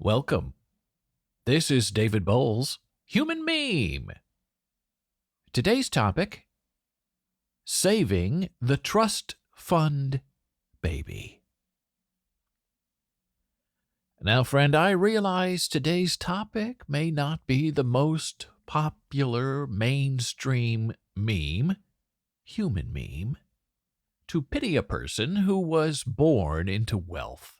Welcome. This is David Boles, Human Meme. Today's topic, saving the trust fund baby. Now, friend, I realize today's topic may not be the most popular mainstream meme, human meme, to pity a person who was born into wealth,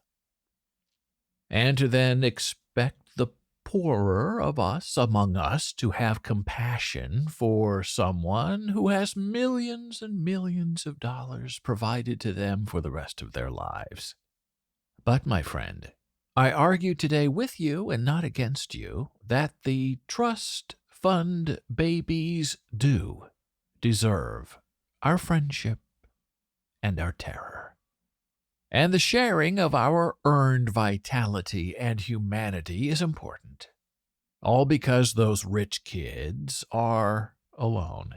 and to then expect the poorer of us among us to have compassion for someone who has millions and millions of dollars provided to them for the rest of their lives. But, my friend, I argue today with you and not against you that the trust fund babies do deserve our friendship and our terror, and the sharing of our earned vitality and humanity is important, all because those rich kids are alone,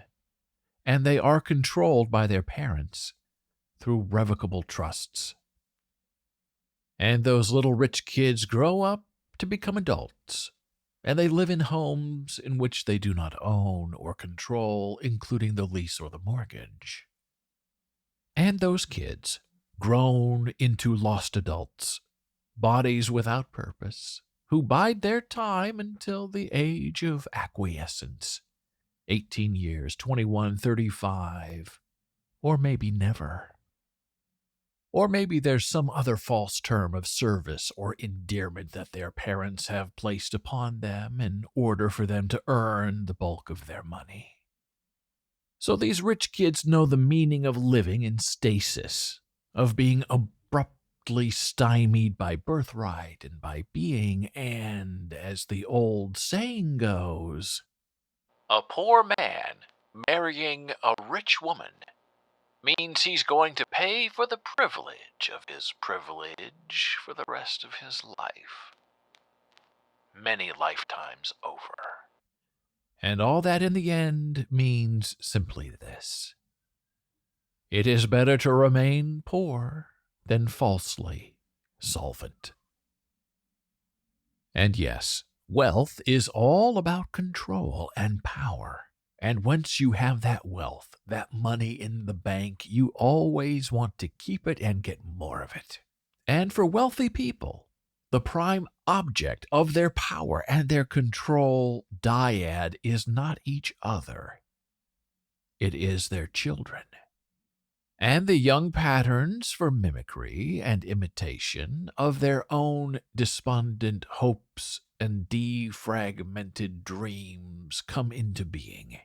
and they are controlled by their parents through revocable trusts. And those little rich kids grow up to become adults, and they live in homes in which they do not own or control, including the lease or the mortgage. And those kids, grown into lost adults, bodies without purpose, who bide their time until the age of acquiescence, 18 years, 21, 35, or maybe never. Or maybe there's some other false term of service or endearment that their parents have placed upon them in order for them to earn the bulk of their money. So these rich kids know the meaning of living in stasis, of being abruptly stymied by birthright and by being, and as the old saying goes, a poor man marrying a rich woman means he's going to pay for the privilege of his privilege for the rest of his life, many lifetimes over. And all that in the end means simply this: it is better to remain poor than falsely solvent. And yes, wealth is all about control and power. And once you have that wealth, that money in the bank, you always want to keep it and get more of it. And for wealthy people, the prime object of their power and their control dyad is not each other. It is their children. And the young patterns for mimicry and imitation of their own despondent hopes and defragmented dreams come into being.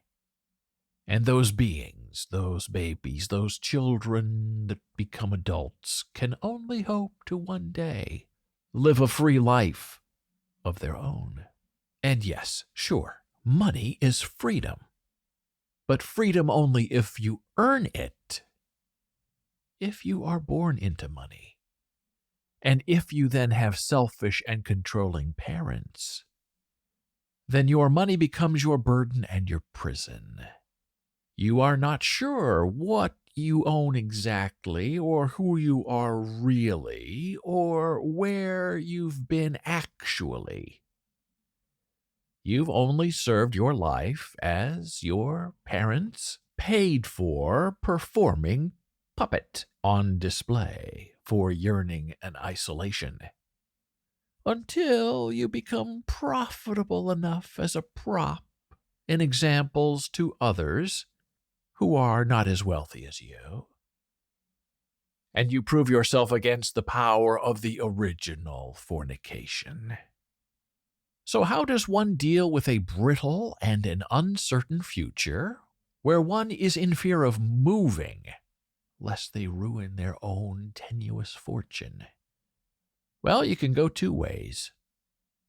And those beings, those babies, those children that become adults can only hope to one day live a free life of their own. And yes, sure, money is freedom. But freedom only if you earn it. If you are born into money, and if you then have selfish and controlling parents, then your money becomes your burden and your prison. You are not sure what you own exactly, or who you are really, or where you've been actually. You've only served your life as your parents paid for performing puppet on display for yearning and isolation, until you become profitable enough as a prop in examples to others who are not as wealthy as you, and you prove yourself against the power of the original fornication. So how does one deal with a brittle and an uncertain future where one is in fear of moving, lest they ruin their own tenuous fortune? Well, you can go two ways.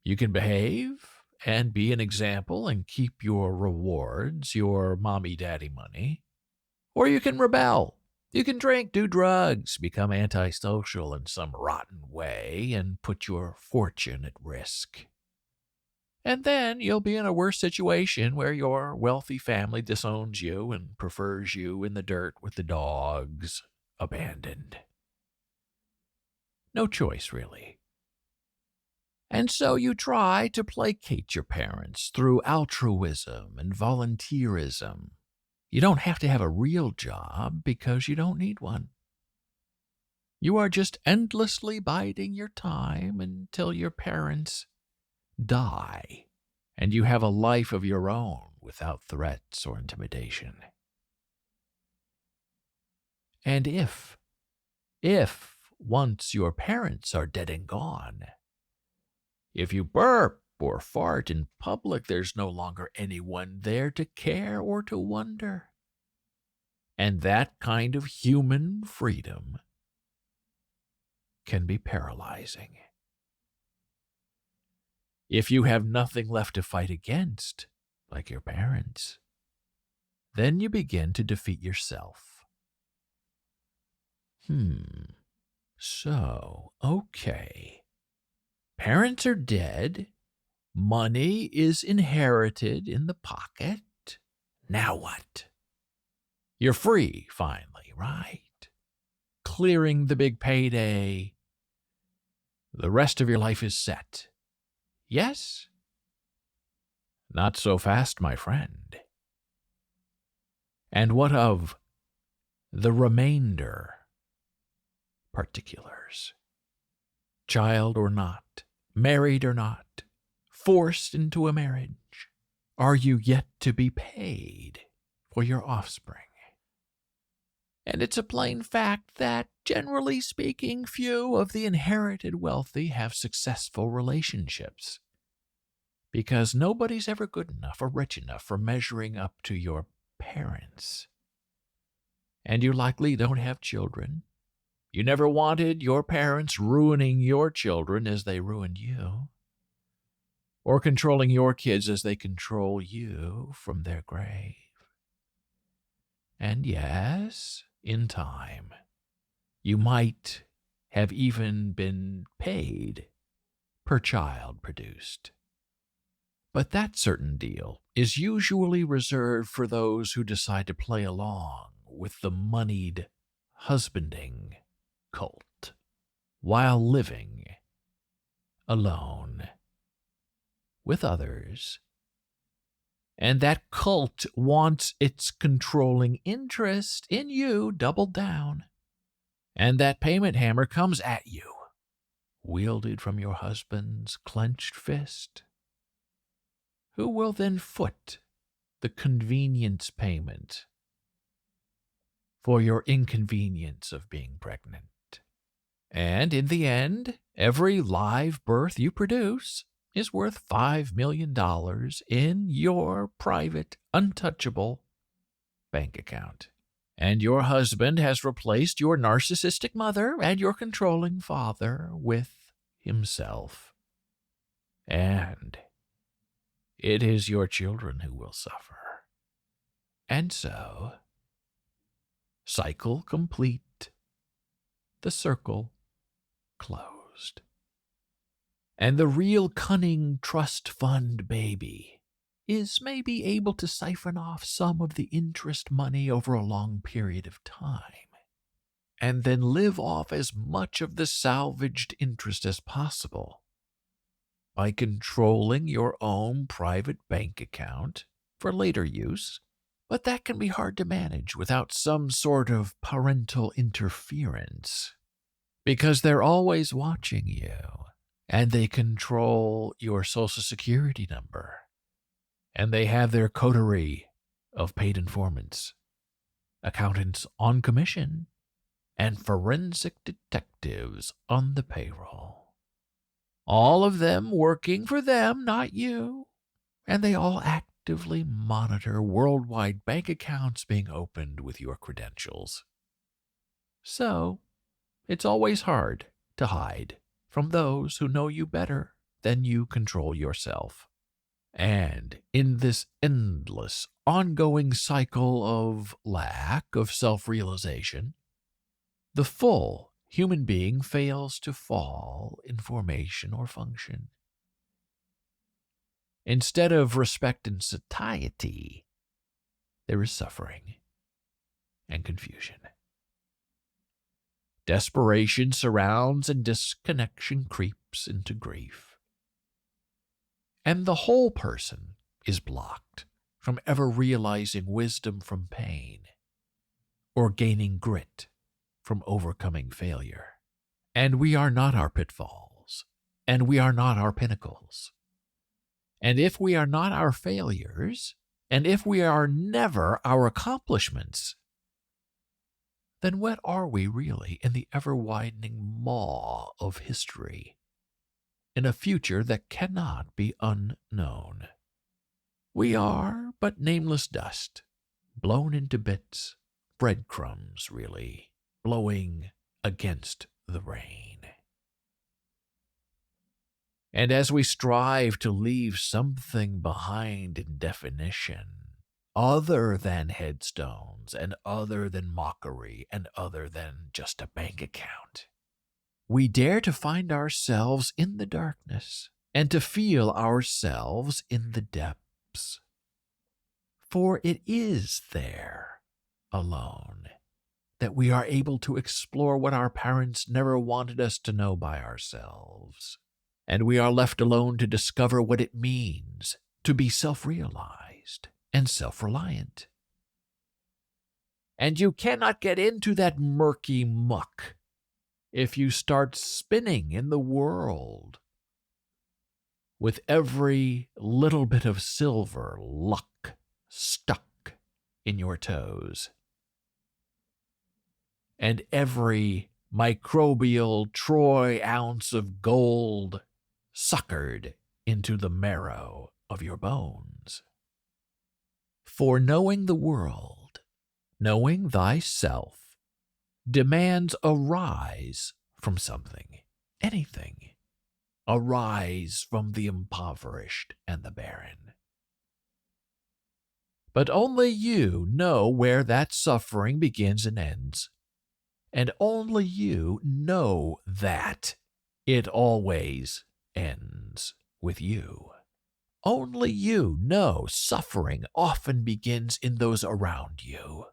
You can behave and be an example and keep your rewards, your mommy-daddy money. Or you can rebel. You can drink, do drugs, become antisocial in some rotten way, and put your fortune at risk. And then you'll be in a worse situation where your wealthy family disowns you and prefers you in the dirt with the dogs, abandoned. No choice, really. And so you try to placate your parents through altruism and volunteerism. You don't have to have a real job because you don't need one. You are just endlessly biding your time until your parents die and you have a life of your own without threats or intimidation. And if once your parents are dead and gone, if you burp or fart in public, there's no longer anyone there to care or to wonder. And that kind of human freedom can be paralyzing. If you have nothing left to fight against, like your parents, then you begin to defeat yourself. So, okay. Parents are dead. Money is inherited in the pocket. Now what? You're free, finally, right? Clearing the big payday. The rest of your life is set. Yes? Not so fast, my friend. And what of the remainder particulars? Child or not, married or not, forced into a marriage, are you yet to be paid for your offspring? And it's a plain fact that, generally speaking, few of the inherited wealthy have successful relationships, because nobody's ever good enough or rich enough for measuring up to your parents. And you likely don't have children. You never wanted your parents ruining your children as they ruined you, or controlling your kids as they control you from their grave. And yes, in time, you might have even been paid per child produced. But that certain deal is usually reserved for those who decide to play along with the moneyed husbanding cult while living alone with others. And that cult wants its controlling interest in you doubled down. And that payment hammer comes at you, wielded from your husband's clenched fist, who will then foot the convenience payment for your inconvenience of being pregnant. And in the end, every live birth you produce is worth $5 million in your private, untouchable bank account. And your husband has replaced your narcissistic mother and your controlling father with himself. And it is your children who will suffer. And so, cycle complete, the circle closed. And the real cunning trust fund baby is maybe able to siphon off some of the interest money over a long period of time, and then live off as much of the salvaged interest as possible by controlling your own private bank account for later use. But that can be hard to manage without some sort of parental interference, because they're always watching you, and they control your Social Security number, and they have their coterie of paid informants, accountants on commission, and forensic detectives on the payroll. All of them working for them, not you, and they all actively monitor worldwide bank accounts being opened with your credentials. So, it's always hard to hide from those who know you better than you control yourself. And in this endless, ongoing cycle of lack of self-realization, the full human being fails to fall in formation or function. Instead of respect and satiety, there is suffering and confusion. Desperation surrounds and disconnection creeps into grief. And the whole person is blocked from ever realizing wisdom from pain or gaining grit from overcoming failure. And we are not our pitfalls, and we are not our pinnacles. And if we are not our failures, and if we are never our accomplishments, then what are we really in the ever-widening maw of history, in a future that cannot be unknown? We are but nameless dust, blown into bits, breadcrumbs, really, blowing against the rain. And as we strive to leave something behind in definition, other than headstones, and other than mockery, and other than just a bank account, we dare to find ourselves in the darkness, and to feel ourselves in the depths. For it is there, alone, that we are able to explore what our parents never wanted us to know by ourselves. And we are left alone to discover what it means to be self-realized and self-reliant. And you cannot get into that murky muck if you start spinning in the world with every little bit of silver luck stuck in your toes, and every microbial troy ounce of gold suckered into the marrow of your bones. For knowing the world, knowing thyself, demands a rise from something, anything, a rise from the impoverished and the barren. But only you know where that suffering begins and ends, and only you know that it always ends with you. Only you know suffering often begins in those around you,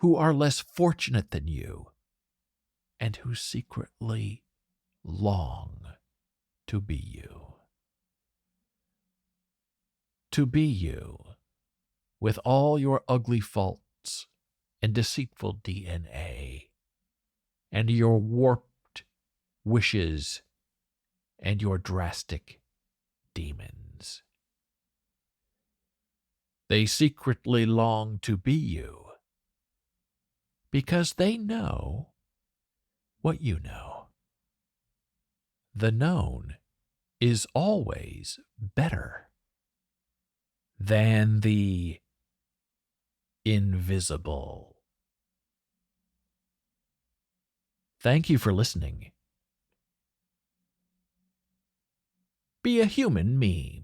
who are less fortunate than you, and who secretly long to be you. To be you, with all your ugly faults and deceitful DNA, and your warped wishes and your drastic demons. They secretly long to be you because they know what you know. The known is always better than the invisible. Thank you for listening. Be a human meme.